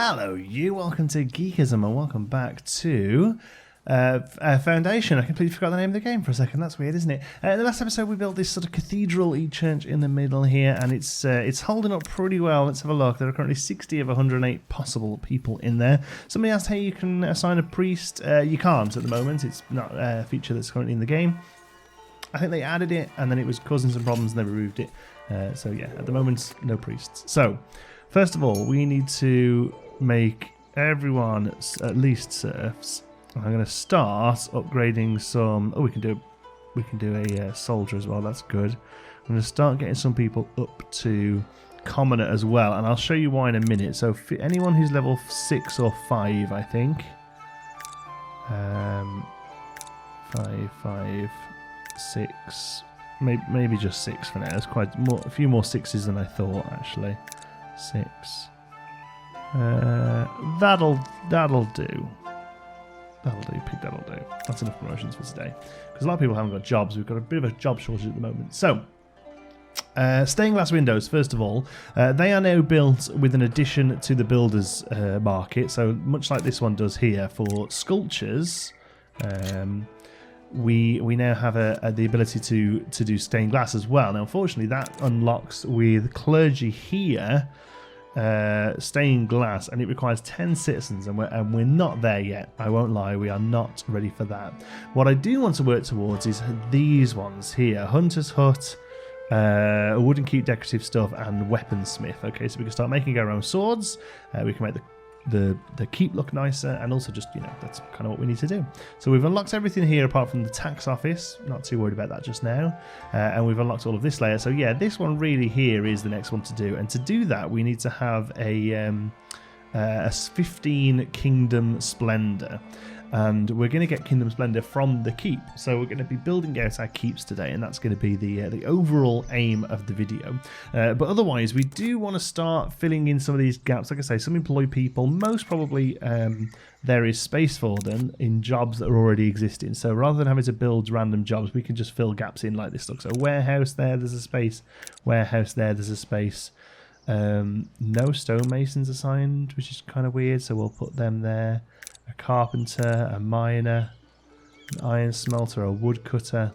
Hello you, welcome to Geekism and welcome back to Foundation. I completely forgot the name of the game for a second, that's weird, isn't it? In the last episode we built this sort of cathedral-y church in the middle here, and it's holding up pretty well. Let's have a look. There are currently 60 of 108 possible people in there. Somebody asked how you can assign a priest. You can't at the moment, it's not a feature that's currently in the game. I think they added it and then it was causing some problems and they removed it. So yeah, at the moment, no priests. So, first of all, we need to make everyone at least serfs. I'm going to start upgrading some. Oh, we can do a soldier as well. That's good. I'm going to start getting some people up to commoner as well, and I'll show you why in a minute. So, for anyone who's level 6 or 5, I think. 5, 6. Maybe just 6 for now. There's a few more 6s than I thought actually. 6. That'll do. That'll do. That's enough promotions for today. Because a lot of people haven't got jobs. We've got a bit of a job shortage at the moment. So, stained glass windows, first of all. They are now built with an addition to the builder's market. So, much like this one does here for sculptures, we now have the ability to do stained glass as well. Now, unfortunately, that unlocks with clergy here. Stained glass, and it requires 10 citizens, and we're not there yet. I won't lie, we are not ready for that. What I do want to work towards is these ones here: Hunter's Hut, wooden keep decorative stuff, and weaponsmith. Okay, so we can start making our own swords. We can make the keep look nicer, and also just, you know, that's kind of what we need to do. So we've unlocked everything here apart from the tax office. Not too worried about that just now. And we've unlocked all of this layer. So yeah, this one really here is the next one to do. And to do that, we need to have a 15 Kingdom Splendor. And we're going to get Kingdom Splendor from the keep. So we're going to be building out our keeps today, and that's going to be the overall aim of the video. But otherwise, we do want to start filling in some of these gaps. Like I say, some employed people. Most probably there is space for them in jobs that are already existing. So rather than having to build random jobs, we can just fill gaps in like this. Look, so warehouse there, there's a space. Warehouse there, there's a space. No stonemasons assigned, which is kind of weird. So we'll put them there. A carpenter, a miner, an iron smelter, a woodcutter,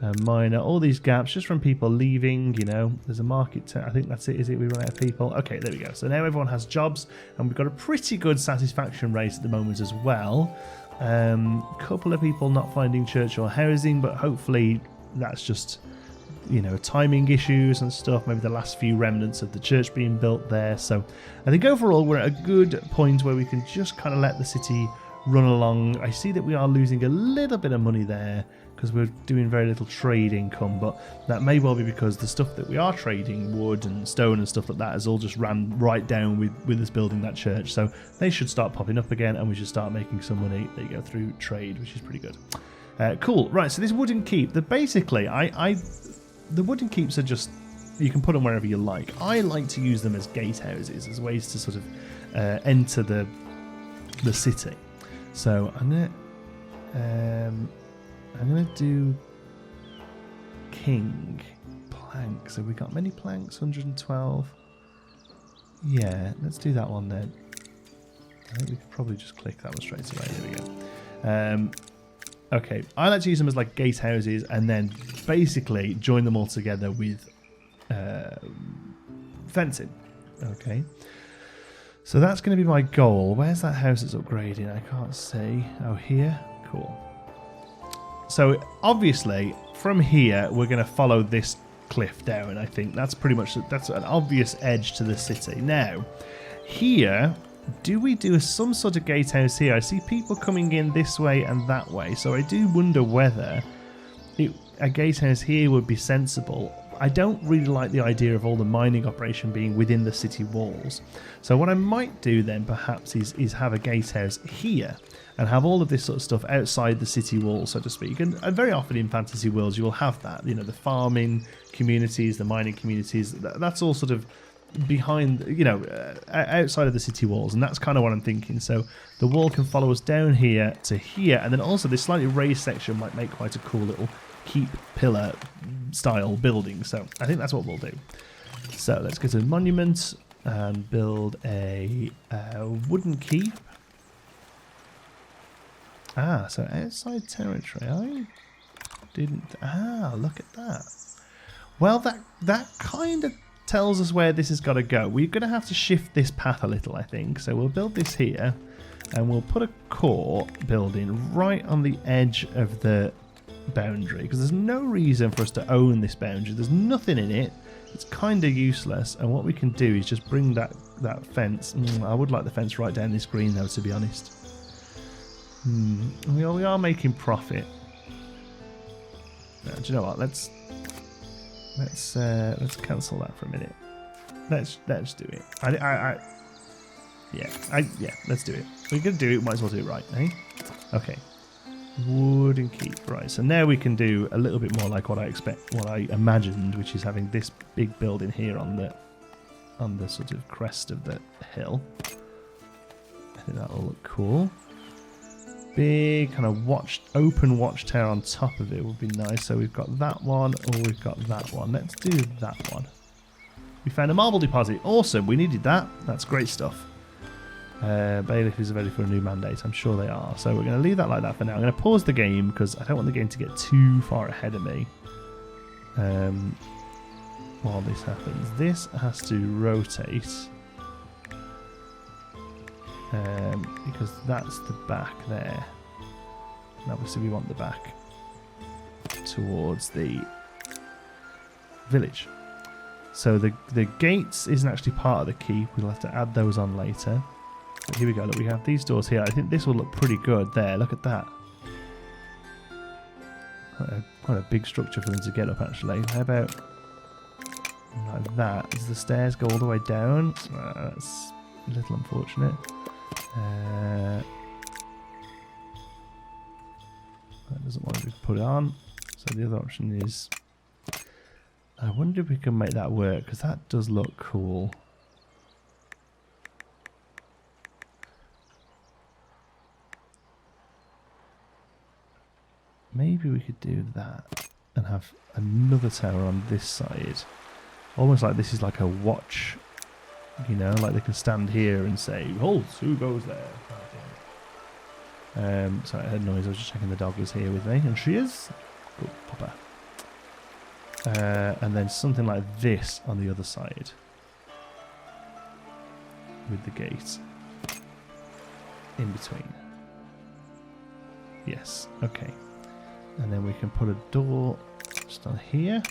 a miner. All these gaps just from people leaving, you know. There's a market. I think that's it, is it? We run out of people. Okay, there we go. So now everyone has jobs, and we've got a pretty good satisfaction rate at the moment as well. Couple of people not finding church or housing, but hopefully that's just, you know, timing issues and stuff. Maybe the last few remnants of the church being built there. So I think overall we're at a good point where we can just kind of let the city run along. I see that we are losing a little bit of money there because we're doing very little trade income, but that may well be because the stuff that we are trading, wood and stone and stuff like that, has all just ran right down with us building that church. So they should start popping up again, and we should start making some money. There you go, through trade, which is pretty good. Cool. Right, so this wooden keep, basically the wooden keeps are just, you can put them wherever you like. I like to use them as gatehouses, as ways to sort of enter the city. So I'm gonna do king planks. Have we got many planks? 112. Yeah, let's do that one then. I think we could probably just click that one straight away. There we go. Okay, I like to use them as like gatehouses and then basically join them all together with fencing. Okay, so that's going to be my goal. Where's that house that's upgrading? I can't see. Oh, here? Cool. So obviously from here we're going to follow this cliff down. I think that's pretty much, that's an obvious edge to the city. Now, here, do we do some sort of gatehouse here? I see people coming in this way and that way, so I do wonder whether a gatehouse here would be sensible. I don't really like the idea of all the mining operation being within the city walls. So what I might do then perhaps is have a gatehouse here and have all of this sort of stuff outside the city walls, so to speak. And very often in fantasy worlds you will have that, you know, the farming communities, the mining communities, that's all sort of behind, you know, outside of the city walls, and that's kind of what I'm thinking. So the wall can follow us down here to here, and then also this slightly raised section might make quite a cool little keep pillar style building. So I think that's what we'll do. So let's go to monument. and build a wooden keep. Ah, so outside territory. I didn't. Ah, look at that. Well, that kind of tells us where this has got to go. We're going to have to shift this path a little, I think. So we'll build this here, and we'll put a core building right on the edge of the boundary, because there's no reason for us to own this boundary. There's nothing in it. It's kind of useless, and what we can do is just bring that fence. I would like the fence right down this green, though, to be honest. We are making profit. Now, do you know what? Let's cancel that for a minute. Let's do it. Yeah, let's do it. We're gonna do it. Might as well do it right, eh? Okay. Wooden keep, right? So now we can do a little bit more like what I imagined, which is having this big building here on the sort of crest of the hill. I think that'll look cool. Big kind of open watchtower on top of it would be nice. So we've got that one, or we've got that one. Let's do that one. We found a marble deposit. Awesome, we needed that. That's great stuff. Bailiff is ready for a new mandate. I'm sure they are. So we're going to leave that like that for now. I'm going to pause the game because I don't want the game to get too far ahead of me while this happens. This has to rotate because that's the back there. And obviously we want the back towards the village. So the gates isn't actually part of the keep. We'll have to add those on later. But here we go. Look, we have these doors here. I think this will look pretty good there. Look at that. Quite a big structure for them to get up, actually. How about like that? Does the stairs go all the way down? That's a little unfortunate. That doesn't want to put it on. So the other option is... I wonder if we can make that work, because that does look cool. Maybe we could do that and have another tower on this side. Almost like this is like a watch, you know, like they can stand here and say, "Halt, who goes there?" Sorry, I heard noise. I was just checking the dog was here with me, and she is. Good pupper. And then something like this on the other side with the gate in between. Yes, okay. And then we can put a door just on here.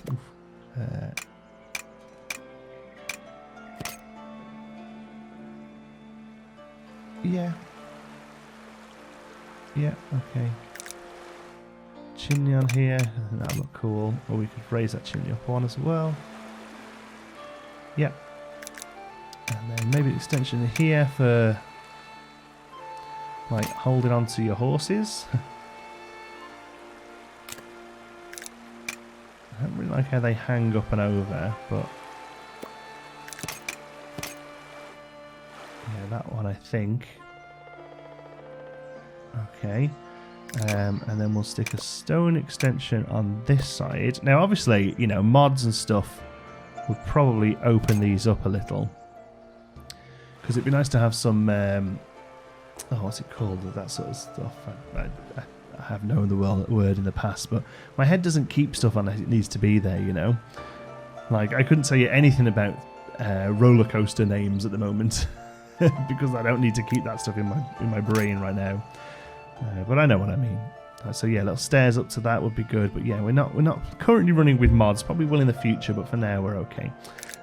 Yeah. Yeah, okay. Chimney on here, I think that'll look cool. Or we could raise that chimney up one as well. Yeah. And then maybe an extension here for like holding on to your horses. I don't really like how they hang up and over, but yeah, that one I think. Okay. And then we'll stick a stone extension on this side. Now, obviously, you know, mods and stuff would probably open these up a little. Because it'd be nice to have some, oh, what's it called? That sort of stuff. I have known the word in the past, but my head doesn't keep stuff unless it needs to be there, you know? Like, I couldn't tell you anything about roller coaster names at the moment. Because I don't need to keep that stuff in my brain right now. But I know what I mean. So yeah, little stairs up to that would be good. But yeah, we're not currently running with mods. Probably will in the future, but for now we're okay.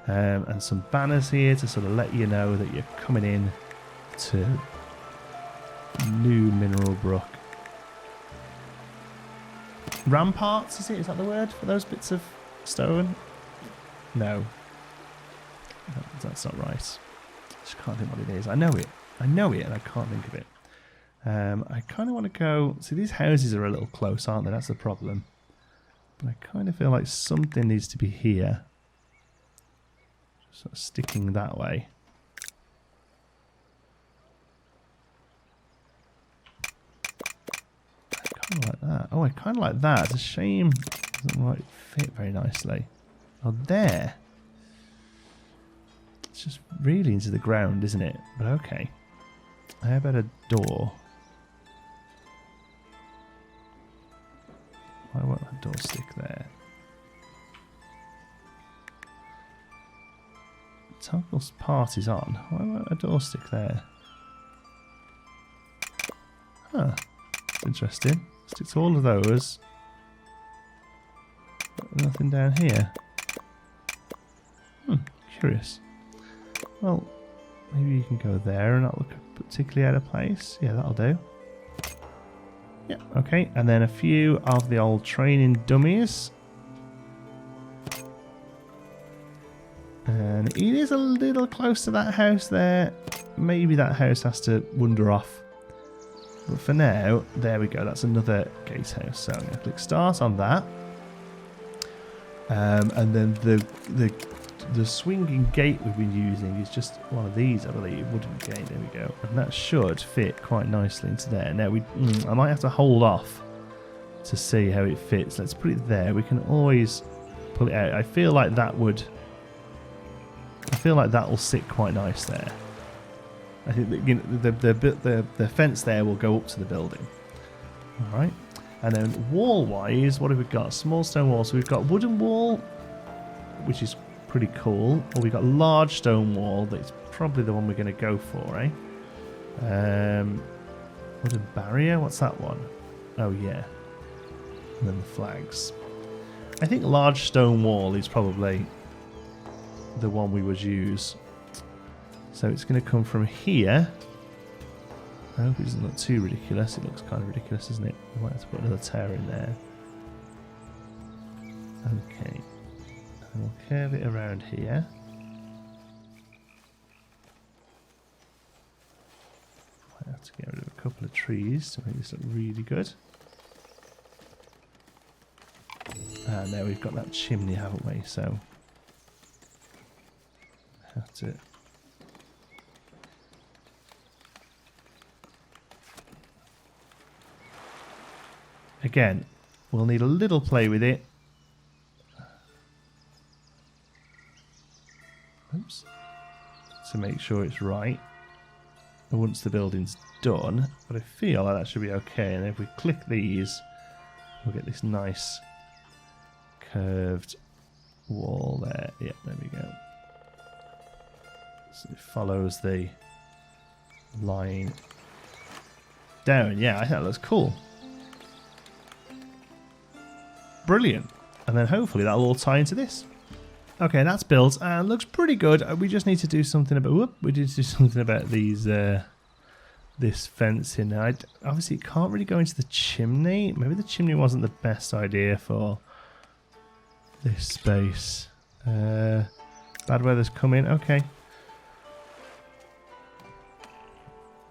And some banners here to sort of let you know that you're coming in to New Mineral Brook. Ramparts, is it? Is that the word for those bits of stone? No. That's not right. I just can't think what it is. I know it, and I can't think of it. I kind of want to go... See, these houses are a little close, aren't they? That's the problem. But I kind of feel like something needs to be here. Just sort of sticking that way. I kind of like that. Oh, I kind of like that. It's a shame it doesn't quite fit very nicely. Oh, there. It's just really into the ground, isn't it? But okay. How about a door? Why won't that door stick there? Toggle part is on. Why won't a door stick there? Huh. That's interesting. Stick to all of those. But nothing down here. Curious. Well, maybe you can go there and not look particularly out of place. Yeah, that'll do. Yeah, okay. And then a few of the old training dummies. And it is a little close to that house there. Maybe that house has to wander off. But for now, there we go. That's another gatehouse. So I'm going to click start on that. And then the swinging gate we've been using is just one of these, I believe. Wooden gate. There we go. And that should fit quite nicely into there. Now I might have to hold off to see how it fits. Let's put it there. We can always pull it out. I feel like that will sit quite nice there. I think that, the fence there will go up to the building. All right. And then wall-wise, what have we got? Small stone wall. So we've got wooden wall, which is pretty cool. Or we've got large stone wall. That's probably the one we're going to go for, eh? Wooden barrier. What's that one? Oh, yeah. And then the flags. I think large stone wall is probably the one we would use. So it's going to come from here. I hope it doesn't look too ridiculous. It looks kind of ridiculous, isn't it? We might have to put another tower in there. Okay. And we'll curve it around here. Might have to get rid of a couple of trees to make this look really good. And there we've got that chimney, haven't we? So have to again, we'll need a little play with it. Oops. To make sure it's right. And once the building's done, but I feel like that should be okay. And if we click these, we'll get this nice curved wall there. Yeah, there we go. So it follows the line down. Yeah, I think that looks cool. Brilliant. And then hopefully that'll all tie into this. Okay, that's built and looks pretty good. We just need to do something about. We need to do something about these. This fencing. Obviously, it can't really go into the chimney. Maybe the chimney wasn't the best idea for this space. Bad weather's coming. Okay.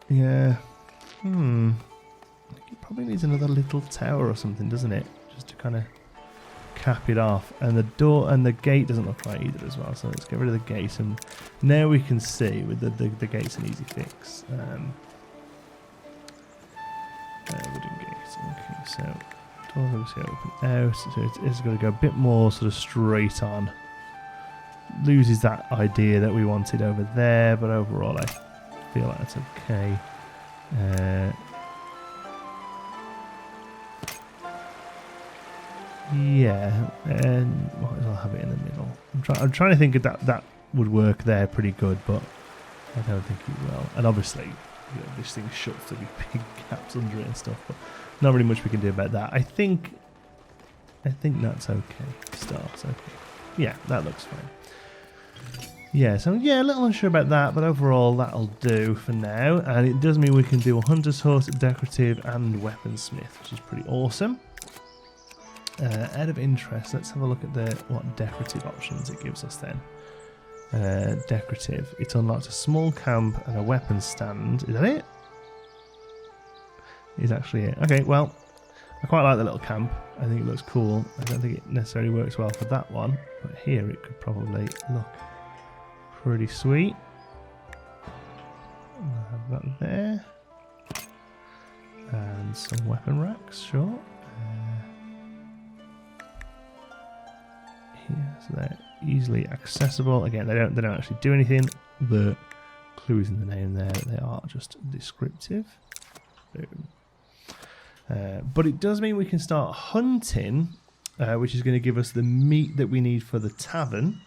Yeah. It probably needs another little tower or something, doesn't it? Just to kind of cap it off. And the door and the gate doesn't look right either as well. So let's get rid of the gate. And now we can see with the gate's an easy fix. Wooden gate. Okay, so door obviously open out. So it's going to go a bit more sort of straight on. Loses that idea that we wanted over there, but overall I feel like that's okay. Yeah, and might as well have it in the middle. I'm trying to think if that would work there pretty good, but I don't think it will. And obviously, this thing shuts, there'll be big gaps under it and stuff, but not really much we can do about that. I think that's okay. Starts okay. Yeah, that looks fine. Yeah, so yeah, a little unsure about that, but overall that'll do for now. And it does mean we can do a hunter's hut, decorative, and weaponsmith, which is pretty awesome. Out of interest, let's have a look at what decorative options it gives us then. Decorative. It unlocks a small camp and a weapon stand. Is that it? Is actually it. Okay, well, I quite like the little camp. I think it looks cool. I don't think it necessarily works well for that one, but here it could probably look pretty sweet. I'll have that there. And some weapon racks, sure. Here, so there. easily accessible. Again, they don't actually do anything. The clue is in the name there. They are just descriptive. Boom. But it does mean we can start hunting, which is going to give us the meat that we need for the tavern.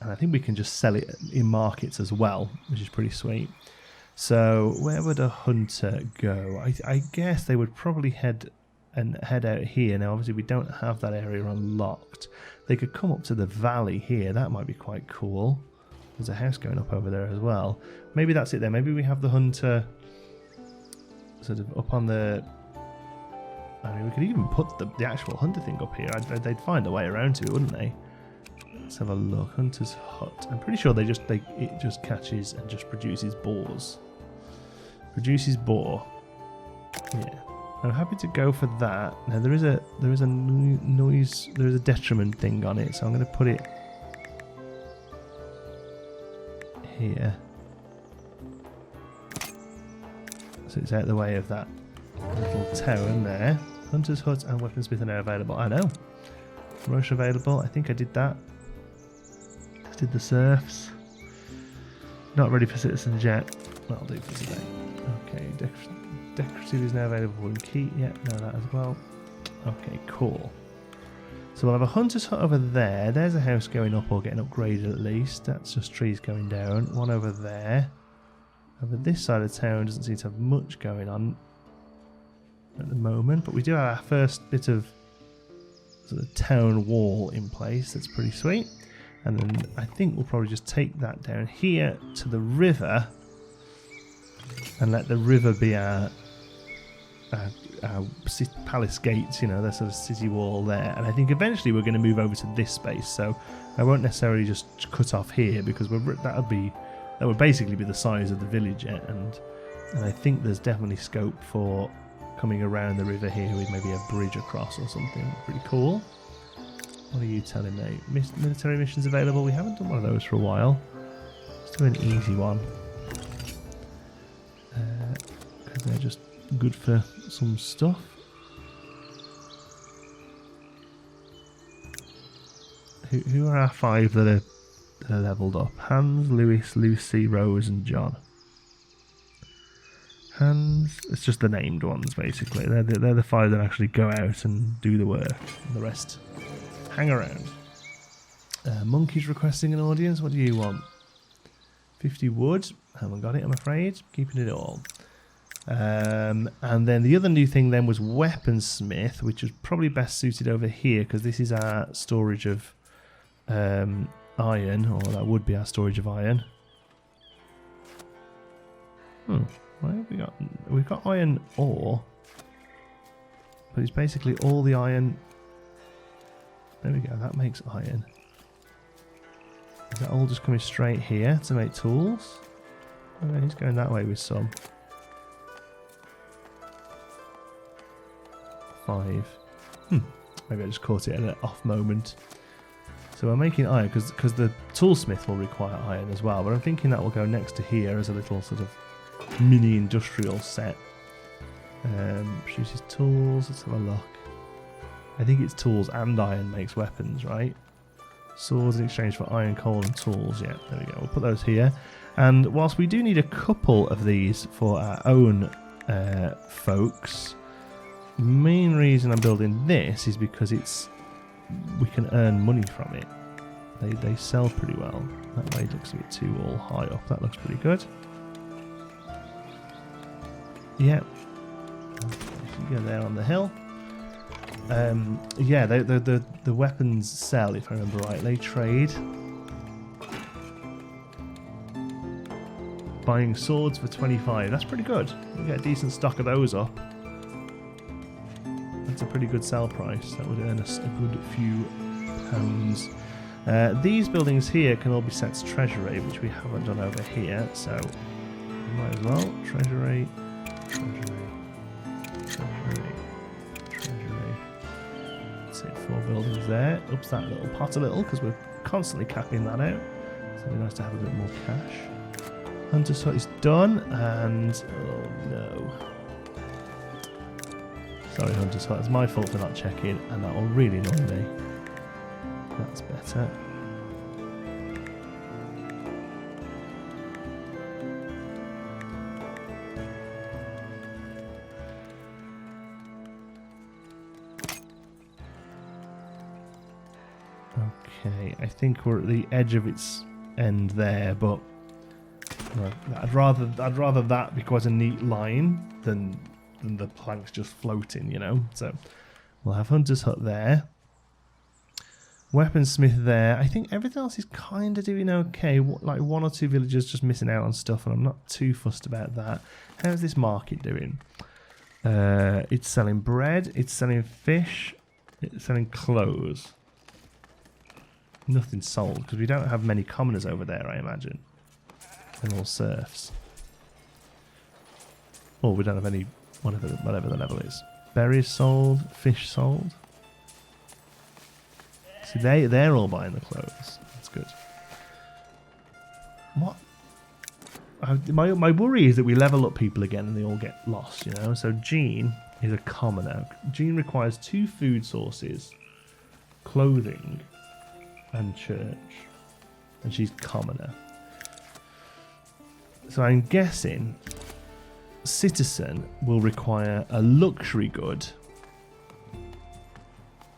And I think we can just sell it in markets as well, which is pretty sweet. So where would a hunter go? I guess they would probably head out here. Now obviously we don't have that area unlocked. They could come up to the valley here. That might be quite cool. There's a house going up over there as well. Maybe that's it there. Maybe we have the hunter sort of up on the... I mean, we could even put the actual hunter thing up here. They'd find a way around to it, wouldn't they? Let's have a look. Hunter's hut. I'm pretty sure it just catches and just produces boars. Produces boar. Yeah. I'm happy to go for that. Now there is a noise, there is a detriment thing on it, so I'm going to put it here. So it's out of the way of that little town there. Hunter's hut and weaponsmith are now available. I know. Rush available. I think I did that. Just did the serfs. Not ready for citizens yet. That'll do for today. Okay, decorative is now available in key. Yeah, know that as well. Okay, cool. So we'll have a hunter's hut over there. There's a house going up or getting upgraded at least. That's just trees going down. One over there. Over this side of town doesn't seem to have much going on at the moment, but we do have our first bit of sort of town wall in place. That's pretty sweet. And then I think we'll probably just take that down here to the river and let the river be our palace gates, you know, the sort of city wall there. And I think eventually we're going to move over to this space, so I won't necessarily just cut off here because that would basically be the size of the village, and I think there's definitely scope for coming around the river here with maybe a bridge across or something. Pretty cool. What are you telling me? Military missions available? We haven't done one of those for a while. Let's do an easy one. Because they're just good for some stuff. Who are our 5 that are leveled up? Hans, Lewis, Lucy, Rose and John. Hans, it's just the named ones basically. They're the 5 that actually go out and do the work, and the rest hang around. Monkey's requesting an audience. What do you want? 50 wood. Haven't got it, I'm afraid. Keeping it all. And then the other new thing then was weaponsmith, which is probably best suited over here because this is our storage of iron, or that would be our storage of iron. What have we got? We've got iron ore, but it's basically all the iron. There we go, that makes iron. Is that all just coming straight here to make tools? Oh, he's going that way with some. 5. Maybe I just caught it at an off moment. So we're making iron because the toolsmith will require iron as well, but I'm thinking that will go next to here as a little sort of mini industrial set. Produces tools. Let's have a look. I think it's tools and iron makes weapons, right? Swords in exchange for iron, coal and tools. Yeah, there we go. We'll put those here. And whilst we do need a couple of these for our own folks, the main reason I'm building this is because we can earn money from it. They sell pretty well. That way looks a bit too all high up. That looks pretty good. Yeah. You go there on the hill. Yeah, the weapons sell, if I remember right. They trade. Buying swords for 25. That's pretty good. We get a decent stock of those up. That's a pretty good sell price. That would earn us a good few pounds. These buildings here can all be set to treasury, which we haven't done over here. So we might as well. Treasury. That's it, 4 buildings there. Ups that little pot a little because we're constantly capping that out. So it'd be nice to have a bit more cash. Hunter's hut is done, and oh no. Sorry, Hunter's hut, it's my fault for not checking, and that will really annoy me. That's better. Okay, I think we're at the edge of its end there, but I'd rather that be quite a neat line than the planks just floating, you know. So we'll have Hunter's Hut there, Weaponsmith there. I think everything else is kind of doing okay. Like 1 or 2 villagers just missing out on stuff, and I'm not too fussed about that. How's this market doing? It's selling bread, it's selling fish, it's selling clothes. Nothing sold because we don't have many commoners over there, I imagine. And all serfs. Oh, we don't have any, whatever the level is. Berries sold, fish sold. See, they're all buying the clothes. That's good. What? My worry is that we level up people again and they all get lost, you know? So Jean is a commoner. Jean requires 2 food sources, clothing, and church. And she's commoner. So I'm guessing citizen will require a luxury good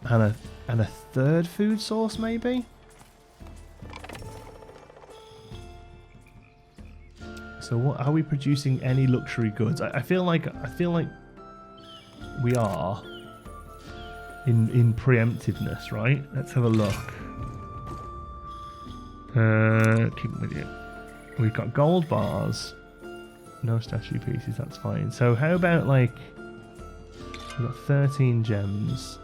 and a 3rd food source, maybe. So what are we producing? Any luxury goods? I feel like we are in preemptiveness, right? Let's have a look. Keep it with you. We've got gold bars, no statue pieces, that's fine. So how about like, we've got 13 gems.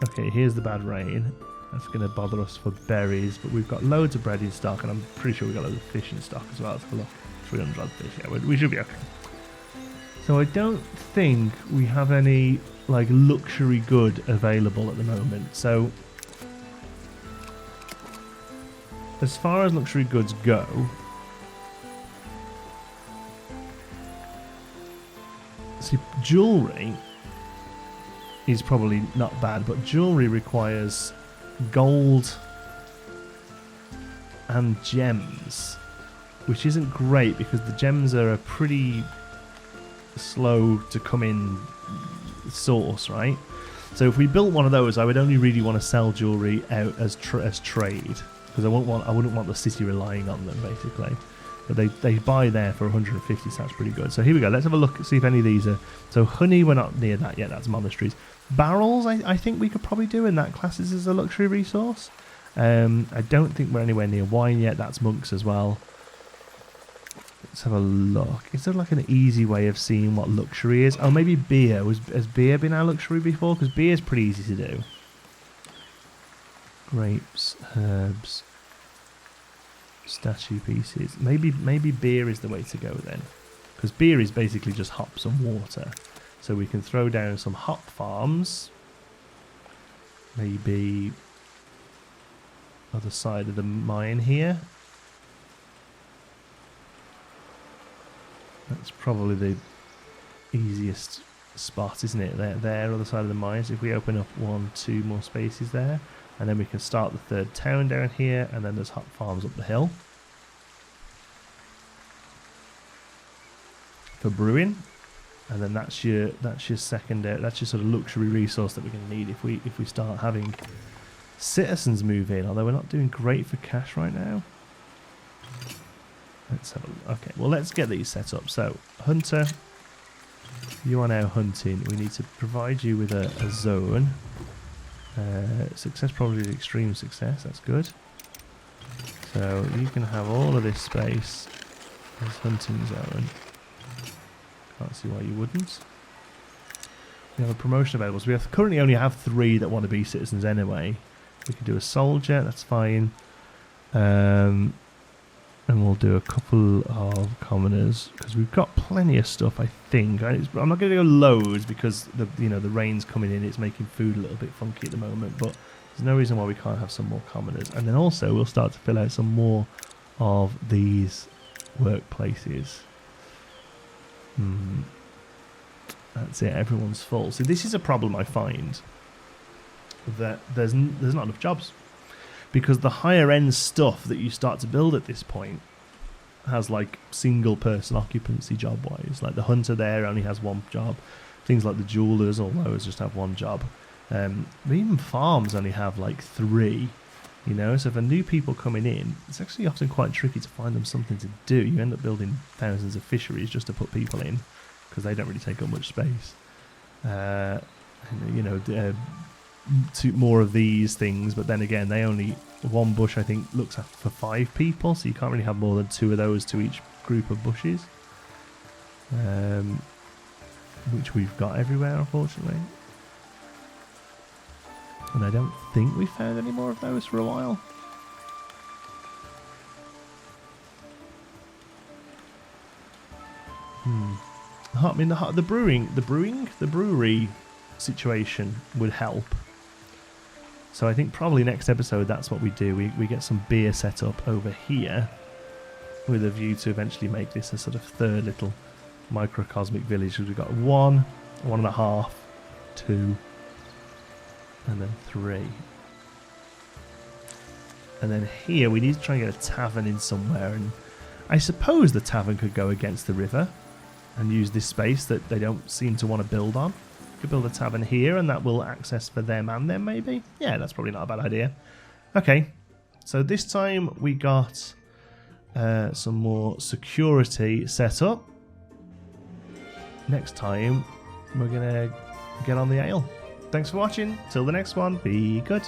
Okay, here's the bad rain. That's going to bother us for berries, but we've got loads of bread in stock, and I'm pretty sure we've got loads of fish in stock as well. Let's have a look. 300 odd fish, yeah, we should be okay. So I don't think we have any like luxury good available at the moment. So as far as luxury goods go, see, jewellery is probably not bad, but jewellery requires gold and gems, which isn't great because the gems are a pretty slow to come in source, right? So if we built one of those, I would only really want to sell jewellery out as trade, because I wouldn't want the city relying on them, basically. But they buy there for 150, so that's pretty good. So here we go. Let's have a look, see if any of these are... So honey, we're not near that yet. That's monasteries. Barrels, I think we could probably do, and that classes as a luxury resource. I don't think we're anywhere near wine yet. That's monks as well. Let's have a look. Is there like an easy way of seeing what luxury is? Oh, maybe beer. Has beer been our luxury before? Because beer is pretty easy to do. Grapes, herbs, statue pieces. Maybe beer is the way to go then, because beer is basically just hops and water. So we can throw down some hop farms. Maybe other side of the mine here. That's probably the easiest spot, isn't it? There, other side of the mine. So if we open up 1, 2 more spaces there, and then we can start the 3rd town down here, and then there's hop farms up the hill for brewing, and then that's your secondary, that's your sort of luxury resource that we're going to need if we start having citizens move in. Although we're not doing great for cash right now. Let's have a look. Okay, well, let's get these set up. So, Hunter, you are now hunting. We need to provide you with a zone. Success probably extreme success. That's good. So you can have all of this space as hunting zone. Can't see why you wouldn't. We have a promotion available. So we currently only have 3 that want to be citizens anyway. We can do a soldier. That's fine. And we'll do a couple of commoners because we've got plenty of stuff, I think. I'm not going to go loads because the rain's coming in. It's making food a little bit funky at the moment, but there's no reason why we can't have some more commoners. And then also we'll start to fill out some more of these workplaces. That's it. Everyone's full. So this is a problem I find, that there's not enough jobs. because the higher end stuff that you start to build at this point has like single person occupancy job wise. Like the hunter there only has one job. Things like the jewelers or lowers just have one job. But even farms only have like 3. You know, so for new people coming in, it's actually often quite tricky to find them something to do. You end up building thousands of fisheries just to put people in, because they don't really take up much space. You know, 2 more of these things, but then again, they only, one bush I think looks after for 5 people, so you can't really have more than 2 of those to each group of bushes, which we've got everywhere, unfortunately. And I don't think we found any more of those for a while. I mean, the brewery situation would help. So I think probably next episode that's what we do. We get some beer set up over here with a view to eventually make this a sort of 3rd little microcosmic village. We've got 1, 1.5, 2. And then 3. And then here we need to try and get a tavern in somewhere, and I suppose the tavern could go against the river and use this space that they don't seem to want to build on. Could build a tavern here and that will access for them and them maybe. Yeah, that's probably not a bad idea. Okay, so this time we got some more security set up. Next time we're going to get on the ale. Thanks for watching. Till the next one, be good.